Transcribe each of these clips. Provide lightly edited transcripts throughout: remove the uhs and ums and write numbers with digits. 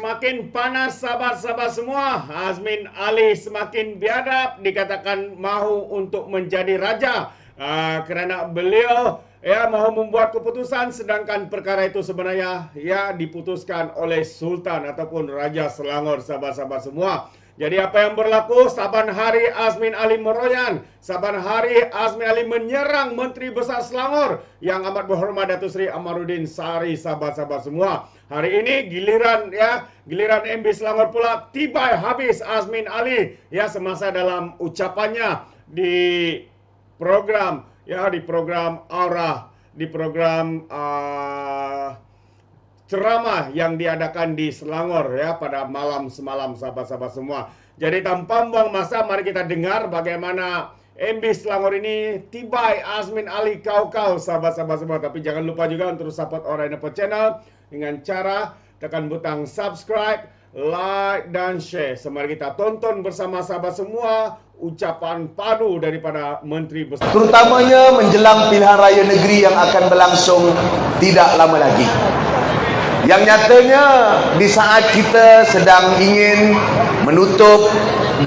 semakin panas sahabat-sahabat semua. Azmin Ali semakin biadab, dikatakan mahu untuk menjadi raja kerana beliau mahu membuat keputusan, sedangkan perkara itu sebenarnya diputuskan oleh Sultan ataupun Raja Selangor, sahabat-sahabat semua. Jadi apa yang berlaku? Saban hari Azmin Ali meroyan, saban hari Azmin Ali menyerang Menteri Besar Selangor yang amat berhormat Datuk Seri Amaruddin Sari, sahabat-sahabat semua. Hari ini giliran MB Selangor pula tiba habis Azmin Ali semasa dalam ucapannya di program Aura, di program ceramah yang diadakan di Selangor pada malam semalam, sahabat-sahabat semua. Jadi tanpa buang masa, mari kita dengar bagaimana MB Selangor ini tibai Azmin Ali kau-kau, sahabat-sahabat semua. Tapi jangan lupa juga untuk support Aura Info Channel dengan cara tekan butang subscribe, like dan share. Mari kita tonton bersama sahabat semua ucapan padu daripada Menteri Besar. Terutamanya menjelang pilihan raya negeri yang akan berlangsung tidak lama lagi. Yang nyatanya di saat kita sedang ingin menutup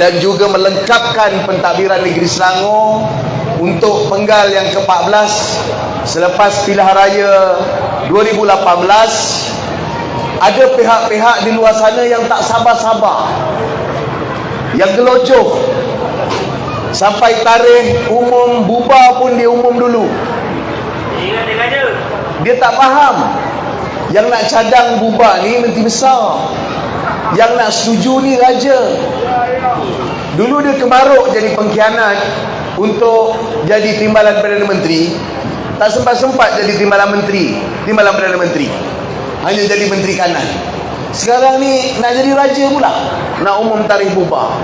dan juga melengkapkan pentadbiran negeri Selangor untuk penggal yang ke-14 selepas pilihan raya 2018, ada pihak-pihak di luar sana yang tak sabar-sabar, yang gelojoh sampai tarikh umum bubar pun dia umum dulu. Dia tak faham yang nak cadang bubar ni Menteri Besar, yang nak setuju ni Raja. Dulu dia kemaruk jadi pengkhianat untuk jadi timbalan Perdana Menteri, tak sempat-sempat jadi timbalan Perdana Menteri, hanya jadi Menteri Kanan. Sekarang ni nak jadi Raja pula, nak umum tarikh bubar.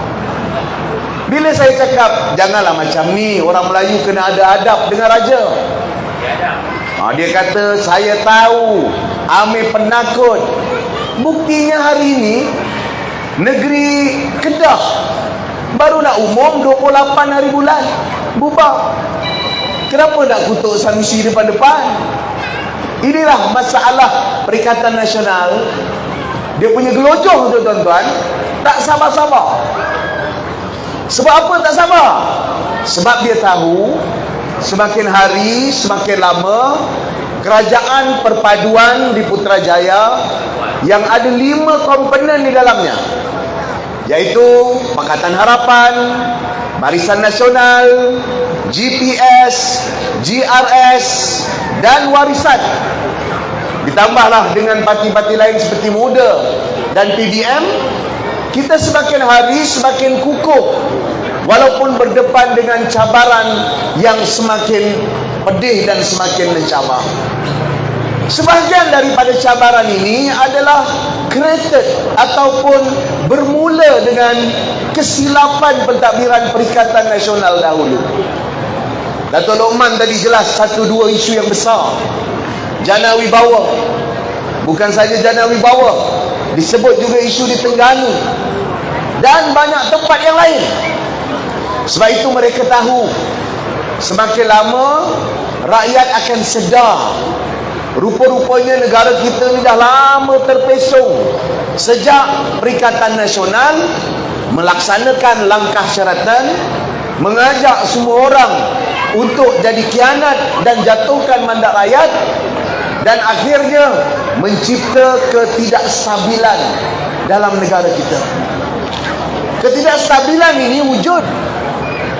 Bila saya cakap janganlah macam ni, orang Melayu kena ada adab dengan Raja, dia kata saya tahu Amir penakut. Buktinya hari ini negeri Kedah baru nak umum 28 hari bulan bubar. Kenapa nak kutuk Sanusi depan-depan? Inilah masalah Perikatan Nasional. Dia punya gelojoh tu tuan-tuan, tak sabar-sabar. Sebab apa tak sabar? Sebab dia tahu semakin hari semakin lama kerajaan perpaduan di Putrajaya yang ada 5 komponen di dalamnya, iaitu Pakatan Harapan, Barisan Nasional, GPS, GRS dan Warisan, ditambahlah dengan parti-parti lain seperti MUDA dan PDM. Kita semakin hari semakin kukuh walaupun berdepan dengan cabaran yang semakin pedih dan semakin mencabar. Sebahagian daripada cabaran ini adalah created ataupun bermula dengan kesilapan pentadbiran Perikatan Nasional dahulu. Dato' Lokman tadi jelas 1-2 isu yang besar. Jana Wibawa, bukan saja Jana Wibawa, disebut juga isu di Terengganu dan banyak tempat yang lain. Sebab itu mereka tahu semakin lama rakyat akan sedar, rupa-rupanya negara kita ni dah lama terpesong sejak Perikatan Nasional melaksanakan langkah syaratan, mengajak semua orang untuk jadi khianat dan jatuhkan mandat rakyat, dan akhirnya mencipta ketidakstabilan dalam negara kita. Ketidakstabilan ini wujud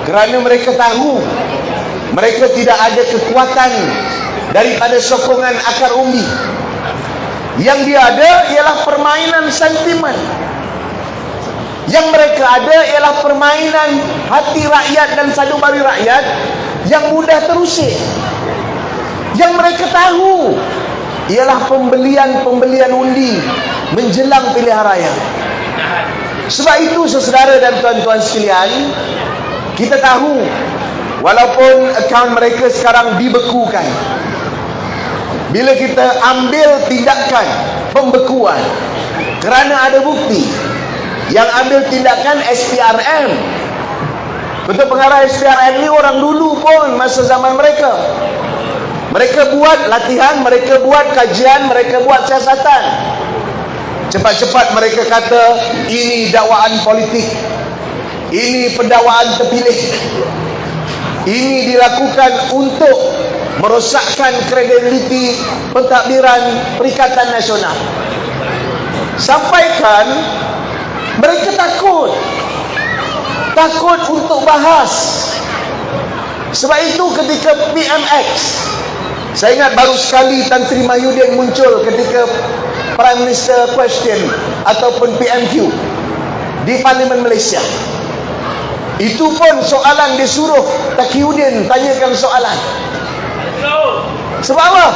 kerana mereka tahu mereka tidak ada kekuatan daripada sokongan akar umbi. Yang dia ada ialah permainan sentimen. Yang mereka ada ialah permainan hati rakyat dan sadubari rakyat yang mudah terusik. Yang mereka tahu ialah pembelian undi menjelang pilihan raya. Sebab itu saudara dan tuan-tuan sekalian, kita tahu walaupun akaun mereka sekarang dibekukan, bila kita ambil tindakan pembekuan kerana ada bukti, yang ambil tindakan SPRM. Betul, pengarah SPRM ni orang dulu pun masa zaman mereka. Mereka buat latihan, mereka buat kajian, mereka buat siasatan. Cepat-cepat mereka kata ini dakwaan politik, ini pendakwaan terpilih, ini dilakukan untuk merosakkan kredibiliti pentadbiran Perikatan Nasional. Sampaikan mereka takut untuk bahas. Sebab itu ketika PMX, saya ingat baru sekali Tan Sri Mahyudin muncul ketika Prime Minister question ataupun PMQ di Parlimen Malaysia. Itu pun soalan disuruh Taqiyuddin tanyakan soalan. Sebab apa?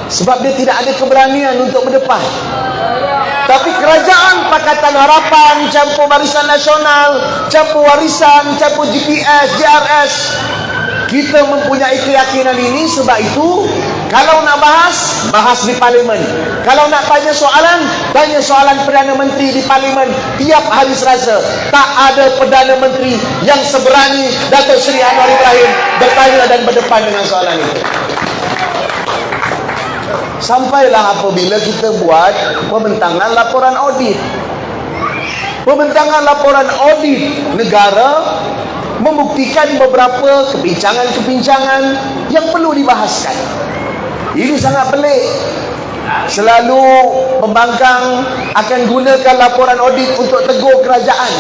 Sebab dia tidak ada keberanian untuk berdepan. Tapi kerajaan Pakatan Harapan campur Barisan Nasional, campur Warisan, campur GPS, JRS, kita mempunyai keyakinan ini. Sebab itu kalau nak bahas, bahas di Parlimen. Kalau nak tanya soalan Perdana Menteri di Parlimen tiap hari Selasa. Tak ada Perdana Menteri yang seberani Datuk Seri Anwar Ibrahim bertanya dan berdepan dengan soalan itu. Sampailah apabila kita buat pembentangan laporan audit. Pembentangan laporan audit negara membuktikan beberapa kebincangan-kebincangan yang perlu dibahaskan. Ini sangat pelik. Selalu pembangkang akan gunakan laporan audit untuk tegur kerajaan.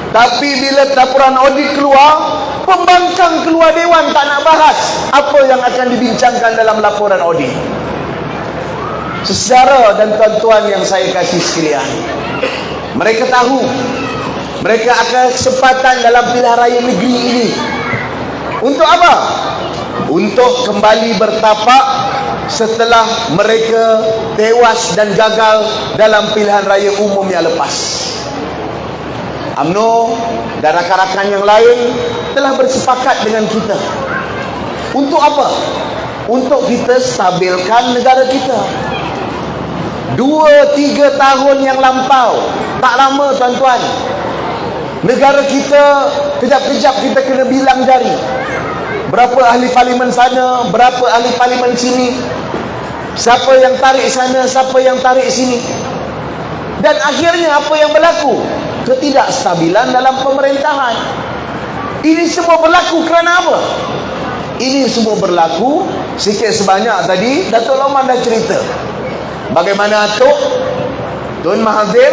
Tapi bila laporan audit keluar, pembangkang keluar dewan tak nak bahas apa yang akan dibincangkan dalam laporan audit. Saudara dan tuan-tuan yang saya kasih sekalian, mereka tahu mereka akan kesempatan dalam pilihan raya negeri ini. Untuk apa? Untuk kembali bertapak setelah mereka tewas dan gagal dalam pilihan raya umum yang lepas. UMNO dan rakan-rakan yang lain telah bersepakat dengan kita. Untuk apa? Untuk kita stabilkan negara kita. 2-3 tahun yang lampau, tak lama tuan-tuan, negara kita kejap-kejap kita kena bilang jari. Berapa ahli parlimen sana, berapa ahli parlimen sini, siapa yang tarik sana, siapa yang tarik sini. Dan akhirnya apa yang berlaku? Ketidakstabilan dalam pemerintahan. Ini semua berlaku kerana apa? Ini semua berlaku sikit sebanyak tadi Datuk Loman dah cerita bagaimana Tun Mahathir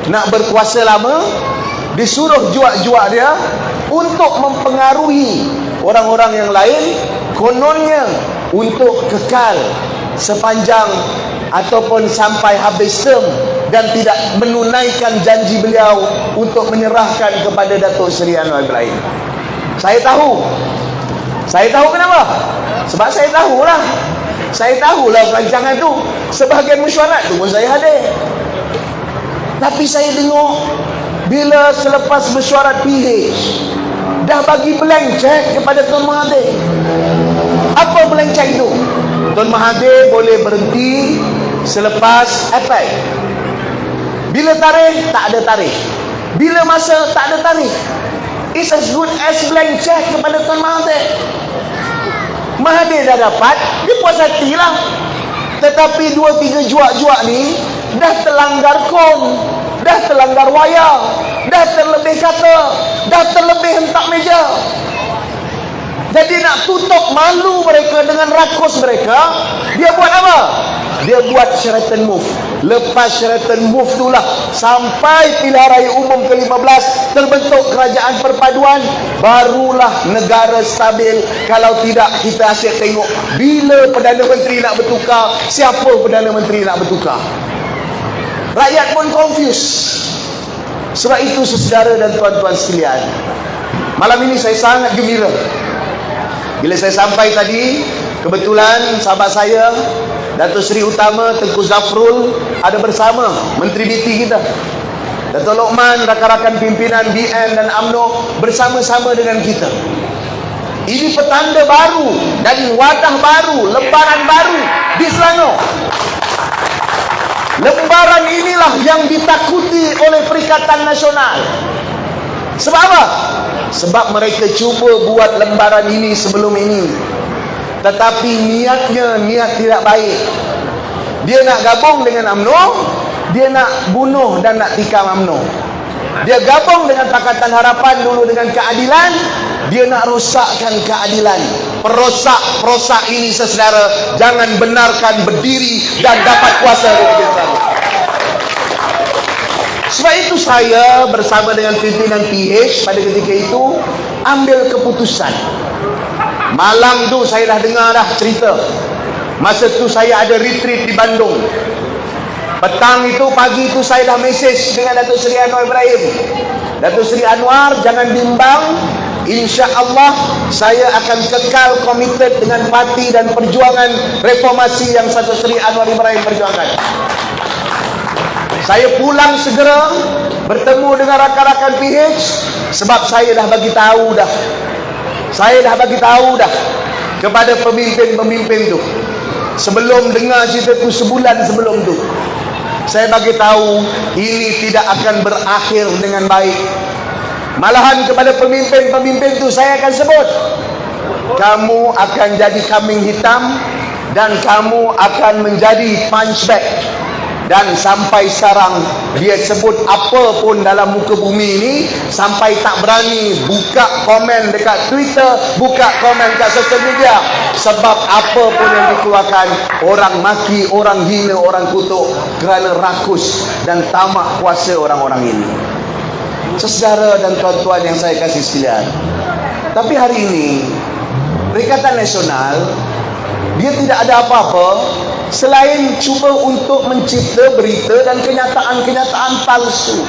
nak berkuasa lama, disuruh juak-juak dia untuk mempengaruhi orang-orang yang lain, kononnya untuk kekal sepanjang ataupun sampai habis term dan tidak menunaikan janji beliau untuk menyerahkan kepada Datuk Seri Anwar Ibrahim. Saya tahu kenapa? Sebab saya tahulah perancangan tu. Sebahagian mesyuarat tu pun saya hadir. Tapi saya tengok bila selepas mesyuarat PH dah bagi blank check kepada Tun Mahathir. Apa blank check tu? Tun Mahathir boleh berhenti selepas APEC. Bila tarikh, tak ada tarikh. Bila masa, tak ada tarikh. It's as good as blank check kepada Tun Mahathir. Mahathir dah dapat, dia puas hatilah. Tetapi 2-3 juak-juak ni dah terlanggar kom, dah terlanggar wayang, dah terlebih kata, dah terlebih hentak meja. Jadi nak tutup malu mereka dengan rakus mereka, dia buat apa? Dia buat Sheraton Move. Lepas Sheraton Move itulah sampai pilihan raya umum ke-15 terbentuk kerajaan perpaduan, barulah negara stabil. Kalau tidak, kita asyik tengok bila Perdana Menteri nak bertukar, siapa Perdana Menteri nak bertukar. Rakyat pun confused. Sebab itu saudara dan tuan-tuan sekalian, malam ini saya sangat gembira bila saya sampai tadi. Kebetulan sahabat saya Datuk Seri Utama Tengku Zafrul ada bersama Menteri BT kita, Datuk Lokman, rakan-rakan pimpinan BN dan UMNO bersama-sama dengan kita. Ini petanda baru dan wadah baru, lembaran baru di Selangor. Lembaran inilah yang ditakuti oleh Perikatan Nasional. Sebab apa? Sebab mereka cuba buat lembaran ini sebelum ini, tetapi niatnya niat tidak baik. Dia nak gabung dengan UMNO, Dia nak bunuh dan nak tikam UMNO. Dia gabung dengan Pakatan Harapan dulu dengan keadilan. Dia nak rosakkan keadilan. Perosak ini saudara, jangan benarkan berdiri dan dapat kuasa di negeri Selangor. Sebab itu saya bersama dengan pimpinan PH pada ketika itu ambil keputusan. Malam tu saya dah dengar dah cerita. Masa tu saya ada retreat di Bandung. Petang itu, pagi itu saya dah mesej dengan Datuk Seri Anwar Ibrahim. Datuk Seri Anwar, jangan bimbang, insya-Allah saya akan kekal komited dengan parti dan perjuangan reformasi yang Datuk Seri Anwar Ibrahim perjuangkan. Saya pulang segera bertemu dengan rakan-rakan PH sebab saya dah bagi tahu dah. Saya dah bagi tahu dah kepada pemimpin-pemimpin tu. Sebelum dengar cerita tu, sebulan sebelum tu, saya bagi tahu ini tidak akan berakhir dengan baik. Malahan kepada pemimpin-pemimpin tu saya akan sebut, kamu akan jadi kambing hitam dan kamu akan menjadi punchback. Dan sampai sekarang dia sebut apa pun dalam muka bumi ini, sampai tak berani buka komen dekat Twitter, buka komen dekat sosial media. Sebab apa pun yang dikeluarkan, orang maki, orang hina, orang kutuk kerana rakus dan tamak kuasa orang-orang ini. Saudara dan tuan-tuan yang saya kasih sekalian, tapi hari ini Perikatan Nasional dia tidak ada apa-apa selain cuba untuk mencipta berita dan kenyataan-kenyataan palsu.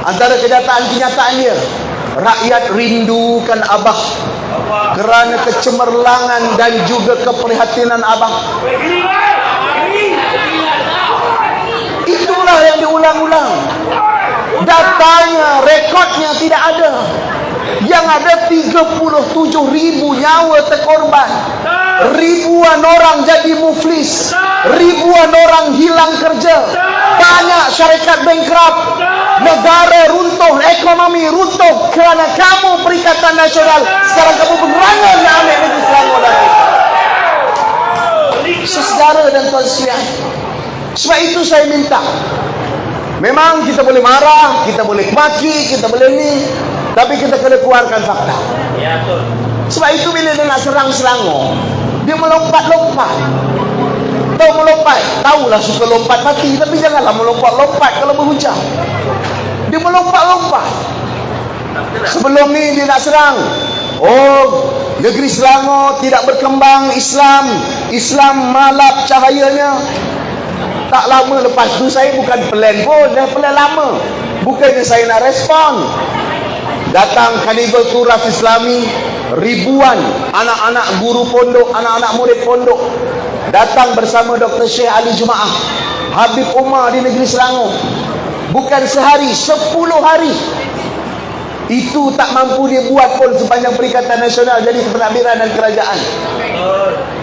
Antara kenyataan-kenyataan dia, rakyat rindukan Abah kerana kecemerlangan dan juga keprihatinan Abah. Itulah yang diulang-ulang. Datanya, rekodnya tidak ada. Yang ada 37,000 nyawa terkorban, ribuan orang jadi muflis, ribuan orang hilang kerja, banyak syarikat bankrupt, negara runtuh, ekonomi runtuh kerana kamu Perikatan Nasional. Sekarang kamu benerangan nak ambil negeri Selangor dari saudara dan tuan sekalian. Sebab itu saya minta, memang kita boleh marah, kita boleh maki, kita boleh ni, tapi kita kena keluarkan fakta. Ya, betul. Sebab itu bila dia nak serang Selangor, dia melompat-lompat. Tahu melompat? Tahulah suka lompat mati, tapi janganlah melompat-lompat kalau berhujang. Dia melompat-lompat. Sebelum ni dia nak serang, oh, negeri Selangor tidak berkembang Islam malap cahayanya. Tak lama lepas tu saya bukan plan pun, dah plan lama. Bukannya saya nak respon. Datang Karnival Turas Islami, ribuan anak-anak guru pondok, anak-anak murid pondok datang bersama Dr. Syekh Ali Jumaah, Habib Umar di negeri Selangor. Bukan sehari, 10 hari. Itu tak mampu dia buat pun sepanjang Perikatan Nasional jadi pentadbiran dan kerajaan.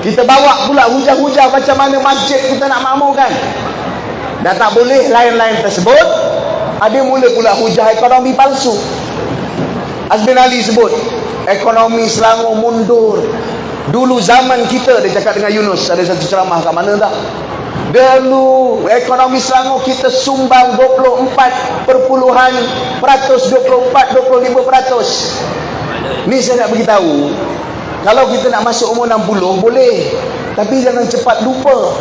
Kita bawa pula hujah-hujah macam mana masjid kita nak makmurkan. Dah tak boleh lain-lain tersebut, ada mula pula hujah ekonomi palsu. Azmin Ali sebut ekonomi Selangor mundur. Dulu zaman kita, dia cakap dengan Yunus, ada satu ceramah kat mana tak? Dulu ekonomi Selangor kita sumbang 24%, 25%. Ni saya nak beritahu, kalau kita nak masuk umur 60 boleh, tapi jangan cepat lupa.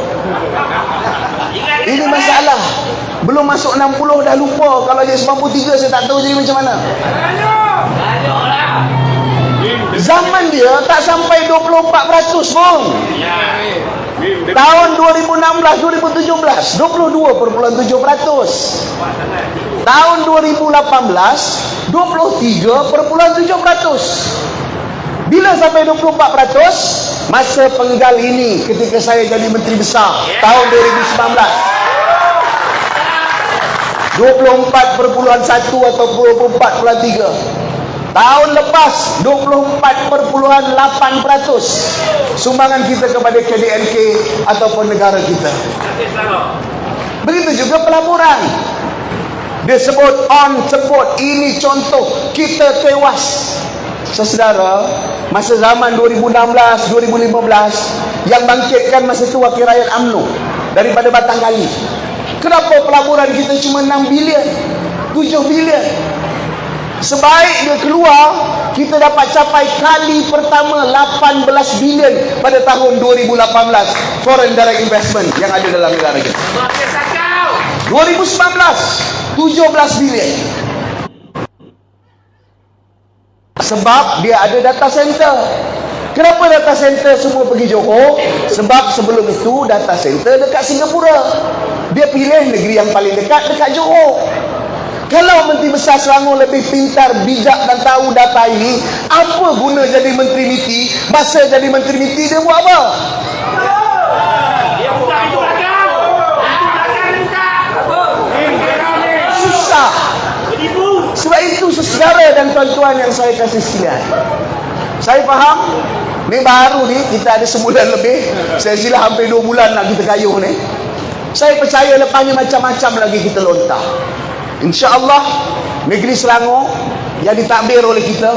Ini masalah. Belum masuk 60 dah lupa. Kalau jadi 93 saya tak tahu jadi macam mana. Zaman dia tak sampai 24% pun. Tahun 2016-2017 22,7%. Tahun 2018 23,7%. Bila sampai 24%? Masa penggal ini ketika saya jadi Menteri Besar tahun 2019. 24,1 atau 24,3. Tahun lepas 24,8% sumbangan kita kepada KDNK ataupun negara kita. Begitu juga pelaburan. Dia sebut ini contoh kita tewas. Saudara, masa zaman 2016, 2015 yang bangkitkan masa itu wakil rakyat UMNO daripada Batang Kali. Kenapa pelaburan kita cuma 6 bilion, 7 bilion? Sebaik dia keluar, kita dapat capai kali pertama 18 bilion pada tahun 2018 foreign direct investment yang ada dalam negara kita. 2019 17 bilion. Sebab dia ada data center. Kenapa data center semua pergi Johor? Sebab sebelum itu data center dekat Singapura. Dia pilih negeri yang paling dekat Johor. Kalau Menteri Besar Selangor lebih pintar, bijak dan tahu data ini, apa guna jadi Menteri MITI? Masa jadi Menteri MITI dia buat apa? Susah. Sebab itu saudara dan tuan-tuan yang saya kasih sekalian, saya faham ni baru ni, kita ada sebulan lebih, saya sila hampir 2 bulan nak kita kayuh ni. Saya percaya lepasnya macam-macam lagi kita lontar. InsyaAllah negeri Selangor yang ditakbir oleh kita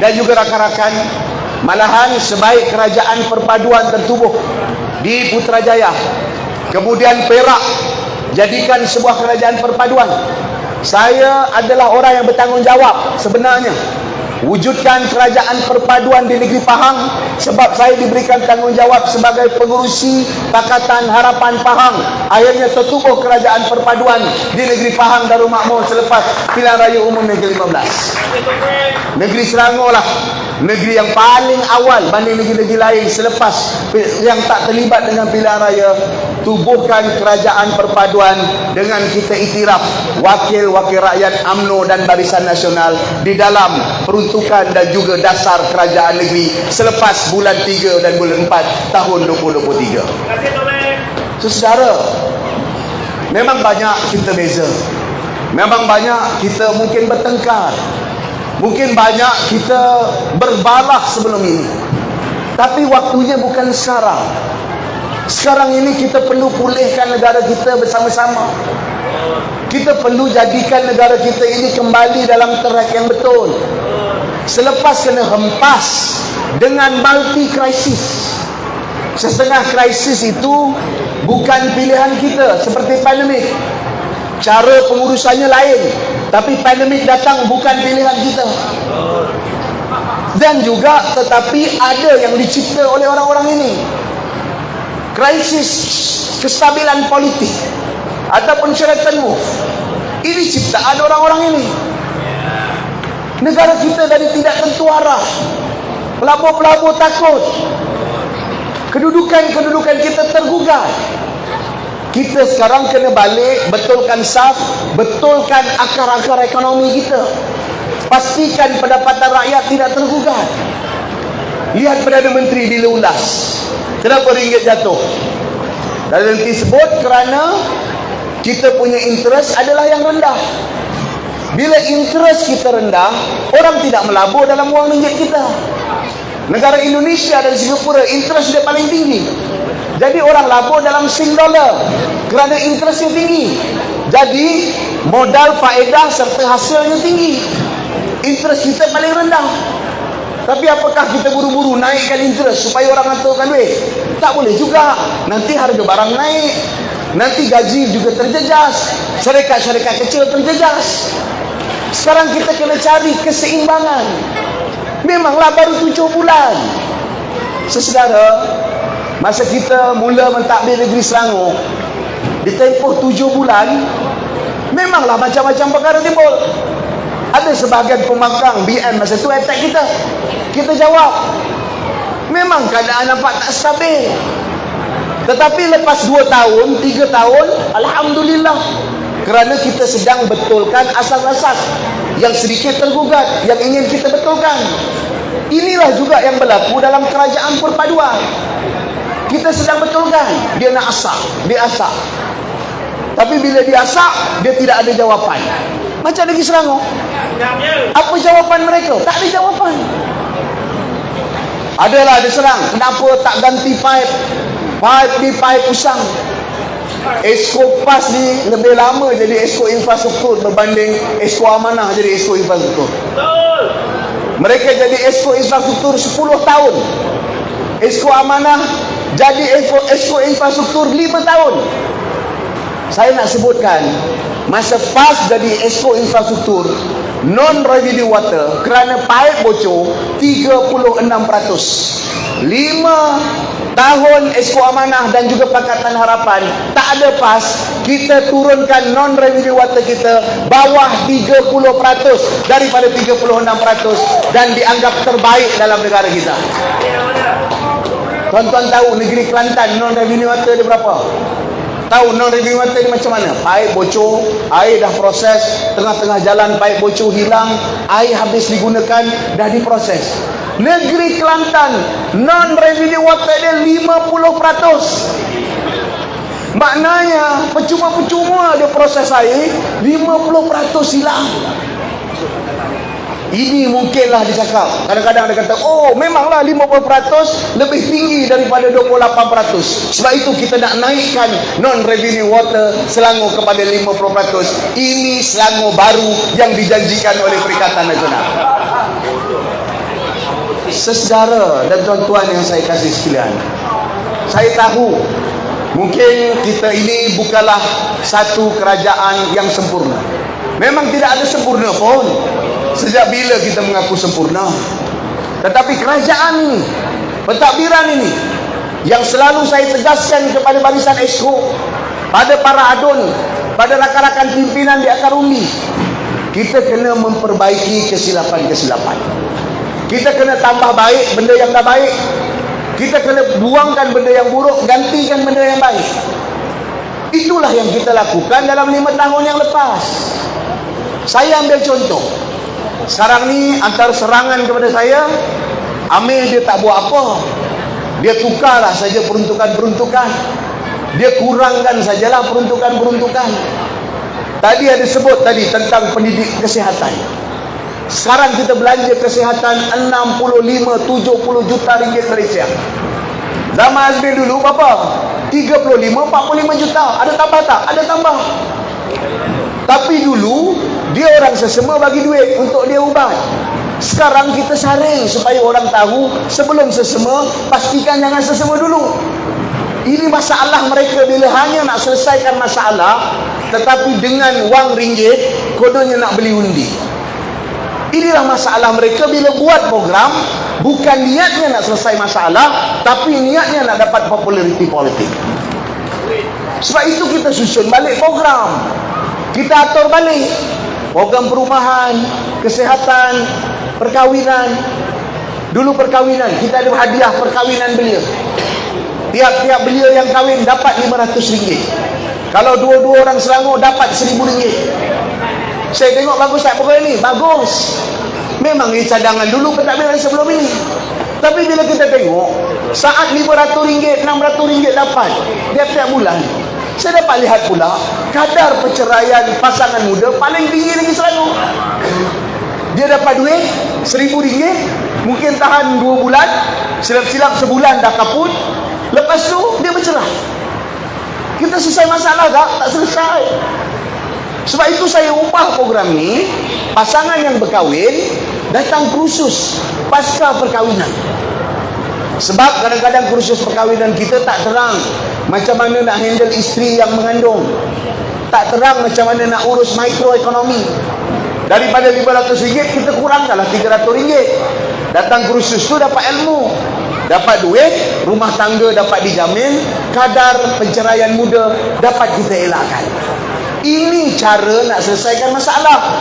dan juga rakan-rakan, malahan sebaik kerajaan perpaduan tertubuh di Putrajaya, kemudian Perak jadikan sebuah kerajaan perpaduan. Saya adalah orang yang bertanggungjawab sebenarnya wujudkan kerajaan perpaduan di negeri Pahang, sebab saya diberikan tanggungjawab sebagai pengurusi Pakatan Harapan Pahang. Akhirnya tertubuh kerajaan perpaduan di negeri Pahang Darul Makmur selepas pilihan raya umum yang ke-15. Negeri Selangor lah negeri yang paling awal banding negeri-negeri lain selepas yang tak terlibat dengan pilihan raya tubuhkan kerajaan perpaduan dengan kita iktiraf wakil-wakil rakyat UMNO dan Barisan Nasional di dalam peruntukan dan juga dasar kerajaan negeri selepas bulan 3 dan bulan 4 tahun 2023. Saudara, memang banyak kita beza, memang banyak kita mungkin bertengkar, mungkin banyak kita berbalah sebelum ini, tapi waktunya bukan sekarang. Sekarang ini kita perlu pulihkan negara kita bersama-sama. Kita perlu jadikan negara kita ini kembali dalam track yang betul. Selepas kena hempas dengan multi krisis, setengah krisis itu bukan pilihan kita, seperti pandemik. Cara pengurusannya lain, tapi pandemik datang bukan pilihan kita. Dan juga tetapi ada yang dicipta oleh orang-orang ini. Krisis kestabilan politik ataupun Sheraton Move, ini ciptaan orang-orang ini. Negara kita dari tidak tentu arah, pelabur-pelabur takut, kedudukan kita tergugat. Kita sekarang kena balik, betulkan saf, betulkan akar-akar ekonomi kita, pastikan pendapatan rakyat tidak tergugat. Lihat Perdana Menteri dilulas, kenapa ringgit jatuh? Dan nanti sebut kerana kita punya interest adalah yang rendah. Bila interest kita rendah, orang tidak melabur dalam wang ringgit kita. Negara Indonesia dan Singapura interest dia paling tinggi, jadi orang labur dalam Sing dollar kerana interestnya tinggi. Jadi modal faedah serta hasilnya tinggi. Interest kita paling rendah. Tapi apakah kita buru-buru naikkan interest supaya orang hantarkan duit? Tak boleh juga. Nanti harga barang naik, nanti gaji juga terjejas, syarikat-syarikat kecil terjejas. Sekarang kita kena cari keseimbangan. Memanglah baru 7 bulan. Saudara, masa kita mula mentadbir negeri Selangor, di tempoh 7 bulan, memanglah macam-macam perkara timbul. Ada sebahagian pembangkang BN masa tu attack kita. Kita jawab, memang keadaan nampak tak stabil. Tetapi lepas 2 tahun, 3 tahun, Alhamdulillah, kerana kita sedang betulkan asas-asas yang sedikit tergugat, yang ingin kita betulkan. Inilah juga yang berlaku dalam kerajaan perpaduan. Kita sedang betulkan. Dia nak asak, dia asak. Tapi bila dia asak, dia tidak ada jawapan. Macam negeri Selangor, apa jawapan mereka? Tak ada jawapan. Adalah dia serang, kenapa tak ganti pipe? Pipe ni pipe usang. Esko PAS ni lebih lama jadi Esko Infrastruktur berbanding Esko Amanah jadi Esko Infrastruktur. Mereka jadi Esko Infrastruktur 10 tahun, Esko Amanah jadi Esko Infrastruktur 5 tahun. Saya nak sebutkan, masa PAS jadi Esko Infrastruktur non revenue water, kerana paip bocor 36%. 5 tahun Esko Amanah dan juga Pakatan Harapan tak ada PAS, kita turunkan non revenue water kita bawah 30% daripada 36% dan dianggap terbaik dalam negara kita. Tuan-tuan tahu negeri Kelantan non revenue water dia berapa? Tahu non revenue water ni macam mana? Paip bocor, air dah proses, tengah-tengah jalan paip bocor hilang, air habis digunakan, dah diproses. Negeri Kelantan non revenue water dia 50%. Maknanya percuma-percuma dia proses air, 50% hilang. Ini mungkinlah dicakap. Kadang-kadang dia kata, oh memanglah 50% lebih tinggi daripada 28%. Sebab itu kita nak naikkan non-revenue water Selangor kepada 50%. Ini Selangor baru yang dijanjikan oleh Perikatan Nasional. Saudara dan tuan-tuan yang saya kasih sekalian, saya tahu mungkin kita ini bukanlah satu kerajaan yang sempurna. Memang tidak ada sempurna pun. Sejak bila kita mengaku sempurna? Tetapi kerajaan ini, pentadbiran ini, yang selalu saya tegaskan kepada barisan Esko, pada para adun, pada rakan-rakan pimpinan di akar umbi, kita kena memperbaiki kesilapan-kesilapan. Kita kena tambah baik benda yang dah baik. Kita kena buangkan benda yang buruk, gantikan benda yang baik. Itulah yang kita lakukan dalam 5 tahun yang lepas. Saya ambil contoh. Sekarang ni antara serangan kepada saya, Amir dia tak buat apa. Dia tukarlah saja peruntukan-peruntukan. Dia kurangkan sajalah peruntukan-peruntukan. Tadi ada sebut tadi tentang pendidik kesihatan. Sekarang kita belanja kesihatan 65-70 juta ringgit Malaysia. Zaman Azmi dulu berapa? 35-45 juta. Ada tambah tak? Ada tambah. Tapi dulu dia orang sesama bagi duit untuk dia ubat. Sekarang kita saring supaya orang tahu, sebelum sesama pastikan jangan sesama dulu. Ini masalah mereka bila hanya nak selesaikan masalah, tetapi dengan wang ringgit kononnya nak beli undi. Inilah masalah mereka bila buat program, bukan niatnya nak selesai masalah, tapi niatnya nak dapat populariti politik. Sebab itu kita susun balik program, kita atur balik program perumahan, kesihatan, perkahwinan. Dulu perkahwinan, kita ada hadiah perkahwinan belia. Tiap-tiap belia yang kahwin dapat RM500. Kalau dua-dua orang Selangor dapat RM1,000. Saya tengok bagus tak program ni? Bagus. Memang ini cadangan dulu pentadbiran sebelum ini. Tapi bila kita tengok, saat RM500, RM600 dapat tiap-tiap bulan, saya dapat lihat pula kadar perceraian pasangan muda paling tinggi lagi Selangor. Dia dapat duit RM1,000, mungkin tahan 2 bulan, silap-silap sebulan dah kaput, lepas tu dia bercerai. Kita selesai masalah tak? Tak selesai. Sebab itu saya ubah program ni, pasangan yang berkahwin datang kursus pasca perkahwinan. Sebab kadang-kadang kursus perkahwinan kita tak terang macam mana nak handle isteri yang mengandung, tak terang macam mana nak urus mikroekonomi. Daripada RM500 kita kurangkanlah RM300. Datang kursus tu dapat ilmu, dapat duit, rumah tangga dapat dijamin, kadar perceraian muda dapat kita elakkan. Ini cara nak selesaikan masalah,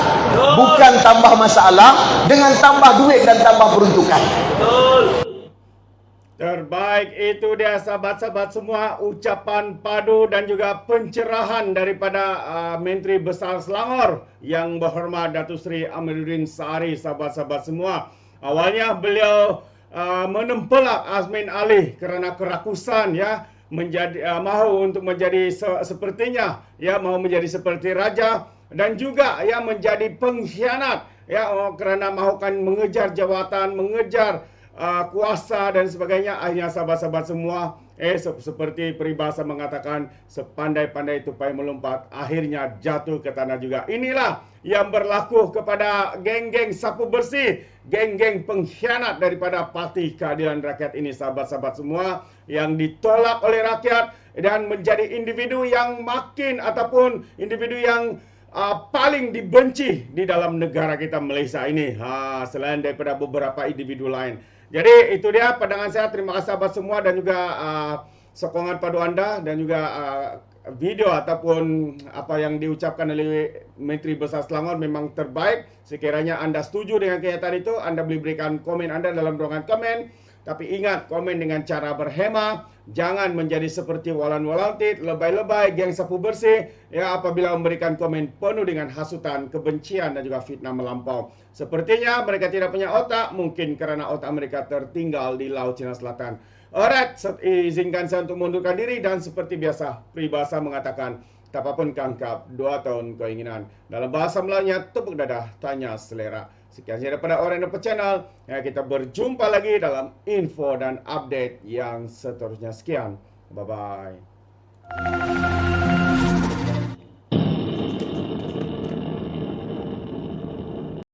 bukan tambah masalah dengan tambah duit dan tambah peruntukan. Terbaik, itu dia sahabat-sahabat semua, ucapan padu dan juga pencerahan daripada Menteri Besar Selangor yang berhormat Datuk Seri Amiruddin Saari. Sahabat-sahabat semua, awalnya beliau menempelak Azmin Ali kerana kerakusan, ya, menjadi mahu untuk menjadi sepertinya, ya, mahu menjadi seperti raja, dan juga ya menjadi pengkhianat, ya, kerana mahukan mengejar jawatan, mengejar kuasa dan sebagainya. Akhirnya sahabat-sahabat semua, Seperti peribahasa mengatakan, sepandai-pandai tupai melompat, akhirnya jatuh ke tanah juga. Inilah yang berlaku kepada geng-geng sapu bersih, geng-geng pengkhianat daripada Parti Keadilan Rakyat ini, sahabat-sahabat semua, yang ditolak oleh rakyat dan menjadi individu yang makin ataupun individu yang paling dibenci di dalam negara kita Malaysia ini, selain daripada beberapa individu lain. Jadi itu dia pandangan saya. Terima kasih sahabat semua dan juga sokongan padu anda dan juga video ataupun apa yang diucapkan oleh Menteri Besar Selangor memang terbaik. Sekiranya anda setuju dengan kenyataan itu, anda boleh berikan komen anda dalam ruangan komen. Tapi ingat, komen dengan cara berhema. Jangan menjadi seperti Walan Walantit, lebay-lebay, geng sapu bersih, ya, apabila memberikan komen penuh dengan hasutan, kebencian dan juga fitnah melampau. Sepertinya mereka tidak punya otak, mungkin karena otak mereka tertinggal di Laut Cina Selatan. Alright, izinkan saya untuk mundurkan diri dan seperti biasa, peribahasa mengatakan, tak apapun kangkap, 2 tahun keinginan. Dalam bahasa Melayunya, tepuk dadah, tanya selera. Sekian saja daripada Oriental Channel. Ya, kita berjumpa lagi dalam info dan update yang seterusnya. Sekian. Bye-bye.